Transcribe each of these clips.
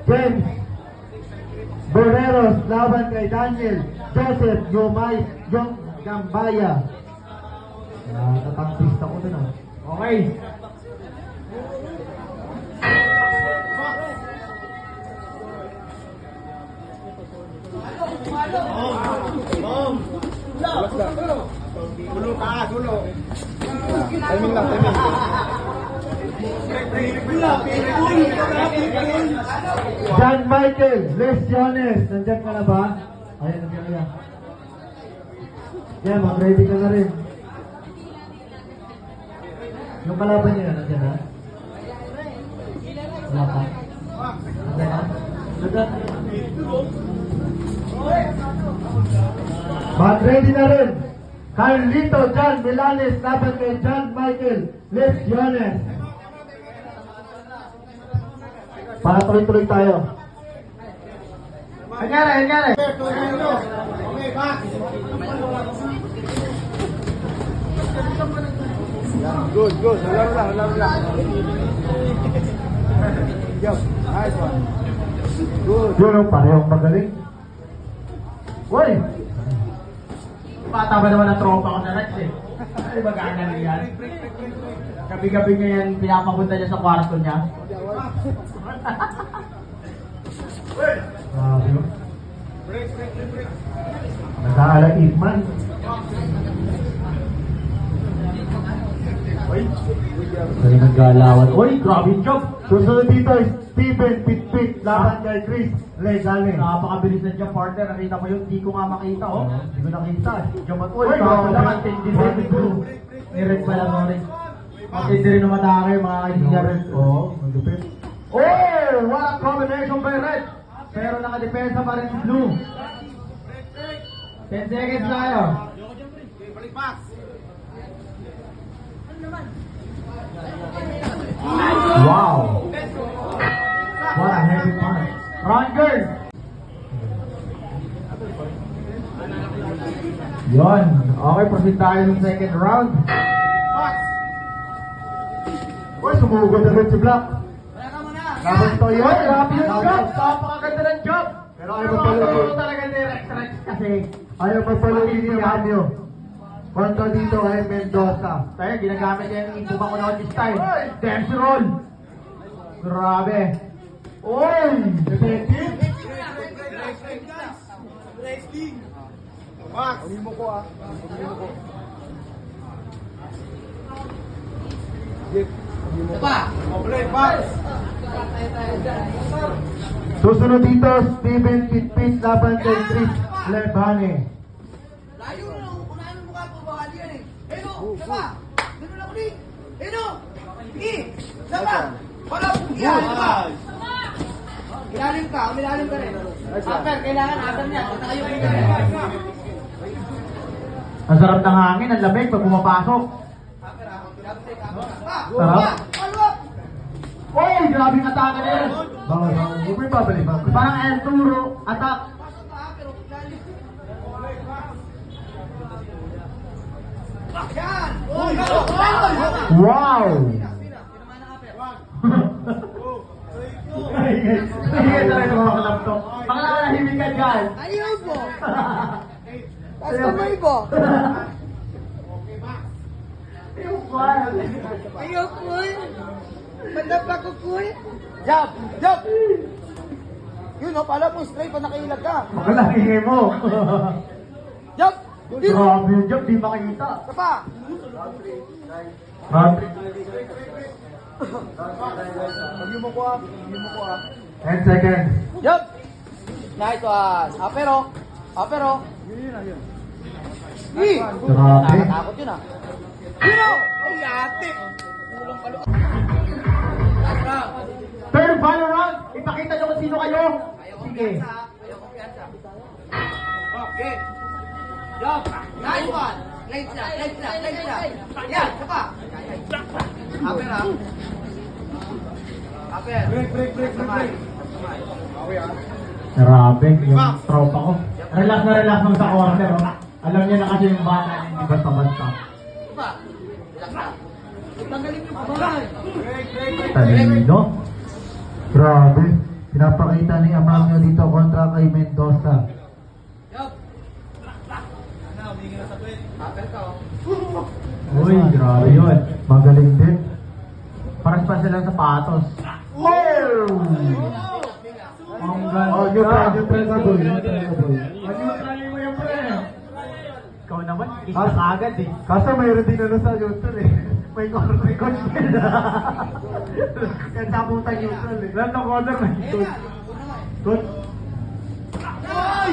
James Borreros laban kay Daniel Joseph Yomay Yung Gambaya. Tatangpista ko na. Okay. Dulo ka, dulo. Timing lang, timing. John Michael Lesiones, nandiyan ka na ba? Ayan, nandiyan ka na. Yan, mag-ready ka na rin. Yung kalaban niya, nandiyan na? Wala ka? Nandiyan na? Nandiyan. Mag-ready na rin. Carlito John Milanes laban kay John Michael Lesiones. Para tuloy-tuloy tayo. Anyari. Okay, back. Good. Laro lang. Yo, nice one. Good. Yun ang parehong magaling. Uy! Bata ba naman ang tropa ko na Rex eh? Ay, maganda na yan. Gabi-gabi niya yan, pinapapunta niya sa kwarto niya. Grabe yun. Nag-aalait man. Kaya naggalawan. Uy, grabe yung job. Susunod dito is Steven Pitpit laban kay Chris Legale. Napakabilis na dyan, partner. Nakita mo yun? Hindi ko nga makita, oh. Hindi ko nakita. Jamat, uy, kaso lang ang tindi rin. Ni-red pala mo rin. Ang tindi rin naman na kayo, mga kaibigan rin. Oo, magdupit. Oh, what a combination by Red. Pero nakadepensa pa rin si Blue. 10 seconds na kayo. Balik pass. Wow! What a heavy punch. Run, girl! Yun. Okay, proceed tayo ng second round. Pass. Uy, sumugod na rin si Black. Kaya ka muna. Tapos to yun. Uy, grabe yung Tapos. job! Napakaganda ng job! Pero ayaw magpalagay. Pero talaga ni Rex kasi Ayaw magpalagay ni Manyo. Kontra dito kay Mendoza. tayo, ginagamit niya yung ibubang ko na this time. Dance roll! Grabe! Uy! Effective! Pass. Uli mo ko. Break, pass. Susunod dito, Steven Pitpit laban kay Chris Lebane. Layo na lang, unahin mo mukha po, baka di yan eh. Eno, saba, ganun lang ulit. Eno, sige, saba, wala po, yan, saba. Ilalim ka, umilalim ka rin. Upper, kailangan atam yan, basta kayo rin yan. Ang sarap ng hangin, ang lamig pag pumapasok. Sarap. Follow up. Uy! Grabe yung atake na yun! Bawal, huwag mo ibabalik. Parang El Turo, attack! Pero ilalim. Yan! Uy! Wow! Sige talaga ng mga laptop. Mga nanahimik ka dyan! Ayaw po! Customer po! Ayaw po! Banda pa ko po eh! Jab. Yun o, pala mo straight pa nakailag ka. Makalaki mo. Jab. Grabe yung job, di makikita. Sapa. Uli mo ko. 10 seconds. Jab. Nice one. Apero. Yun. Grabe. Nakatakot yun ah. Yun o. Ay ate. Kulang palo. Third and final round! Ipakita nyo kung sino kayo! Sige. Okay. Jump. Nice one. Light lang. Yan, sapa. Upper ha. Upper. Break. Grabe, yung tropa ko. Relax lang sa corner. Oh. Alam niya na kasi yung bata, hindi basta-basta. Sapa. Relax na. Tanggalin yung bahay. Talino. Grabe. Pinapakita kay Mendoza. Yup. Tapel ka, oh. Uy, grabe yun. Magaling din. Paras pa silang sapatos. Oh! Ang ganda. Oh, neutral ka, boy. Neutral ka, boy. Manutralin mo yung pre. Ikaw naman, isa agad eh. Kaso mayroon din ano sa neutral eh. May coach din. Kaya taputan neutral eh. Lahat ng corner may Ayun coach. na. Una nga, eh. Coach. Ay!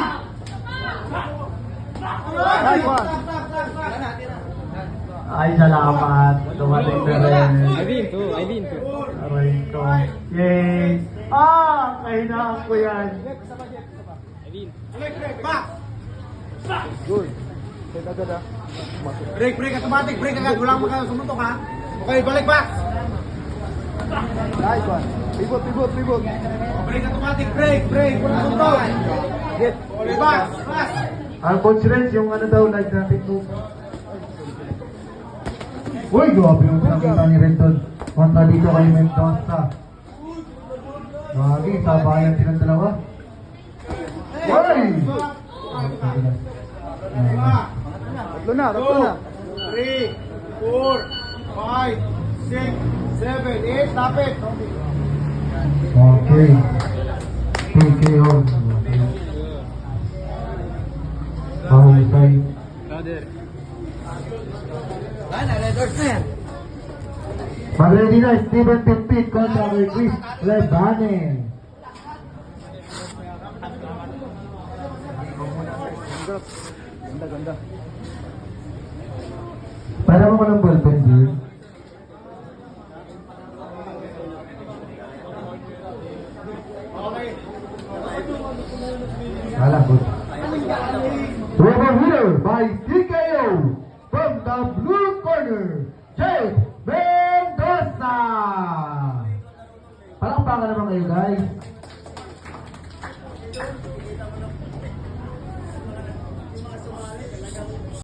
Ay! Tira na, tira. Ay, salamat. Dumating na rin. Alvin to. Aray ko. Yay! Ah! Kahinaan ko yan. Back! Break, break, automatic, break agad. Wala mo kayo sumuntok ha. Okay, balik back. Nice one. Pivot. Break, automatic, break. Wala sumuntok. Get. Okay, back, back. Ang coach Renz, yung ano daw, like natin move. Uy, grabe yung nakita ni Rendon. Kontra dito kay Mendoza. Lagi, sabayan silang dalawa. Uy! Tatlo na. 3, 4, 5, 6, 7, 8, stop it. Okay. TKO. Mahusay. Sana, red doors na yan. Mag-ready na, Steven Pitpit kontra kay Chris Lebane. Ganda. Para mo ko ng ballpen, dear. Wala, good. We have a winner by TKO from the blue corner, Jake Mendoza. Palakpakan naman kayo, guys.